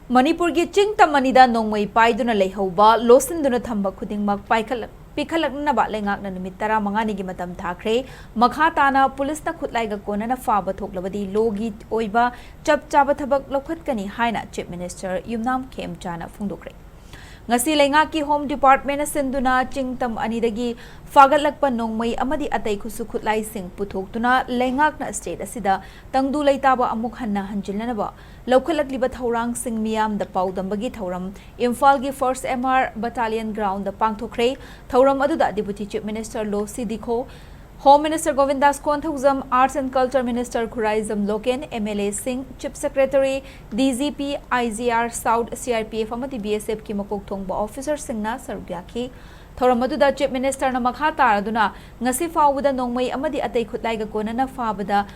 Manipur ki chingtam manida nongmai paiduna leihauba losinduna thamba khudingmak pikhalakna ba lengak na numit 15 gi matam Thakhre makha tana police na khutlai ga konana faba thoklabadi logi oiba chap chaba thabak lokhatkani haina chief minister Yumnam Khemchana phungdokre ngasi lengak ki home department sinduna chingtam anidagi fagalakpa nongmai amadi atai khusu khutlai sing puthoktuna lengak na state asida tangdu leitaba amuk hanna hanjilnaba lokhalakliba thaurang sing miyam da paudambagi thauram Imphal gi 1st MR battalion ground da pangthokre thauram aduda deputy chief minister Lo Sidikho Home Minister Govindas Konthauzam, Arts and Culture Minister Khuraizam Loken, MLA Singh, Chief Secretary, DGP, IGR, South CRPF amati BSF ki makok thongba officer singna sarugyaki Thoramadu Chief Minister na makha taraduna ngasi fawuda nongmai amadi atay khutlai ga konana fabada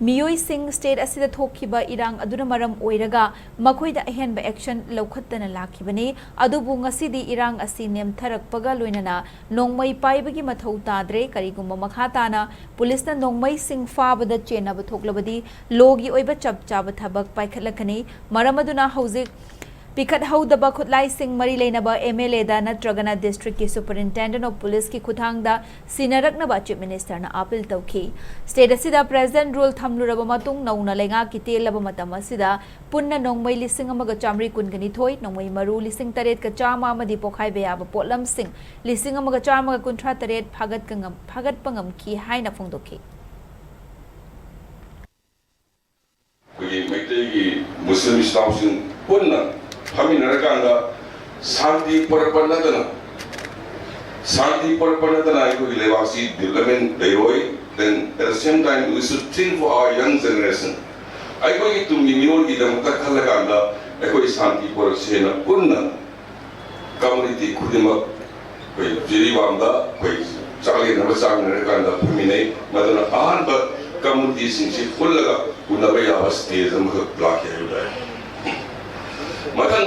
Miyoi Singh State asida thokhiba irang aduna maram oiraga makhoida ahenba action lokhattana lakhibani adubu ngasidi irang asi nemtharakpaga loinana nongmai paibagi mathau tadre karigumba makhatana police na nongmai sing fabada chenaba thoklabadi logi oiba chapchaba thabak paikhatlakani maram aduna hauzik Pikat Haudaba Khutlai Singh Mari Lainaba MLA da Natragana District ki Superintendent of Police ki Khuthangda Sinaraknaba Chief Minister na appeal tawki State asida President rule thamluraba matung nauna lenga ki telaba matam asida punna nongmai lising amaga chamri kungani thoi nongmai maru lising taret ka chama amadi pokhai beyaba potlam sing lising amaga chama ka kunthra taret phagat pangam ki haina phongdokhi Muslim Islam sing punna kami narakanda santi perpanadana itu lewasi development dayroi then at the same time we should think for our young generation I go itu minor di dalam takhalakanda aku santi perasena punna community kudimak koi jadi wanda koi cakli nama sang narakanda pemine madana ahan community singsi kullaga unabaya pasti zaman belakang itu Matam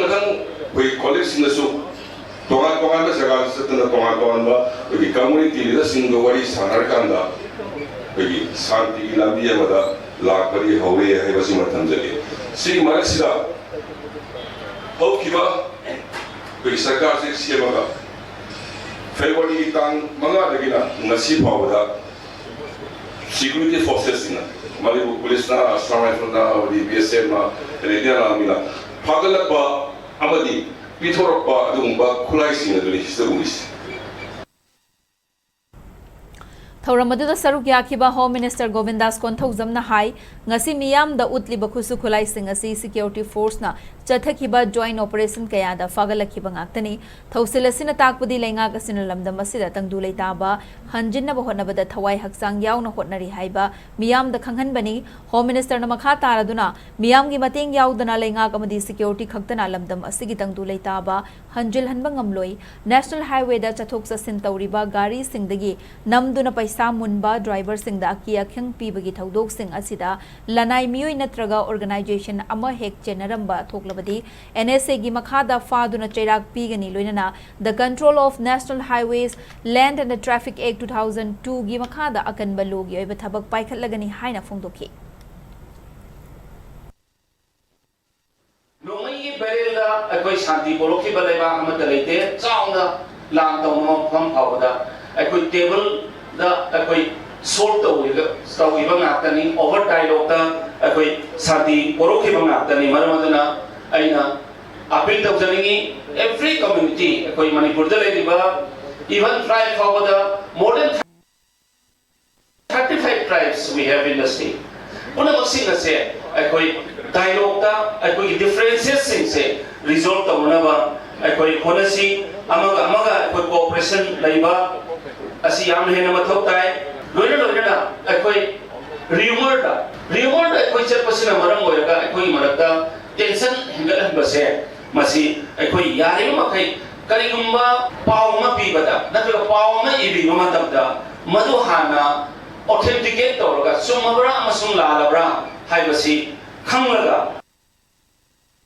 koi college singsu tongan sekarang setelah tongan bagi community ini singgo wari sanar kanda bagi santi ilamiya mada lakari hawe hai basi matam jadi si marak sida hau kiba bagi sarkar se siapa ka February tang manga lagi na nasi pawda security forces ina Manipur police na asrama na di BSF na redia na mila Pagalapa amadi Pitorapa adumba khulai sing aduni hisabumis Thoramadu saruk yakhiba Home Minister Govindas Konthauzam na hai ngasi miyam da utliba khusu khulai sing asi security force na chathakiba joint operation kaya da fagalakhiba ngaktani thausilasina takpudi lenga kasina lamdam asida tangdu leitaba hanjinna bahonabada thawai haksang yauna hotnari haiba miyam da khanghanbani Home Minister na makha taraduna miyam gi mateng yaudana lenga kamadi security khaktana lamdam asigi tangdu leitaba hanjil hanba ngamloi National Highway da chathok sasin tawriba gari singdagi namduna Samunba driver sing da akiya khang pibagi thaudok sing asida lanai miyoi natraga organization ama hek chenaramba thoklabadi NSA gi makhada faduna chairak pigani loinana the Control of National Highways Land and the Traffic Act 2002 gi makhada akan balogi oiba thabak paikhatlagani haina phongdokhi Nongai berelda akoi shanti boloki balaiba amata leite chaungda lang tawma pham phawda akoi table da akoi solve tawibang ngakani over dialogue ta akoi santi poroki bang ngakani maramadana aina appeal tawjaningi every community akoi Manipur da leriba even tribe fawada more than 35 tribes we have in the state una maksina se akoi dialogue ta akoi differences sing se resolve tawna ba akoi honasi amaga akoi cooperation laiba asi yam hena mathau tai loina akoi rumor da akoi chapasina maram oiraga akoi marakta tension hingal base masi akoi yari makai karigumba pawma pibada natwa pawma ibi matamda madu hana authenticate tawraga sumabra amasung lalabra haibasi khanglaga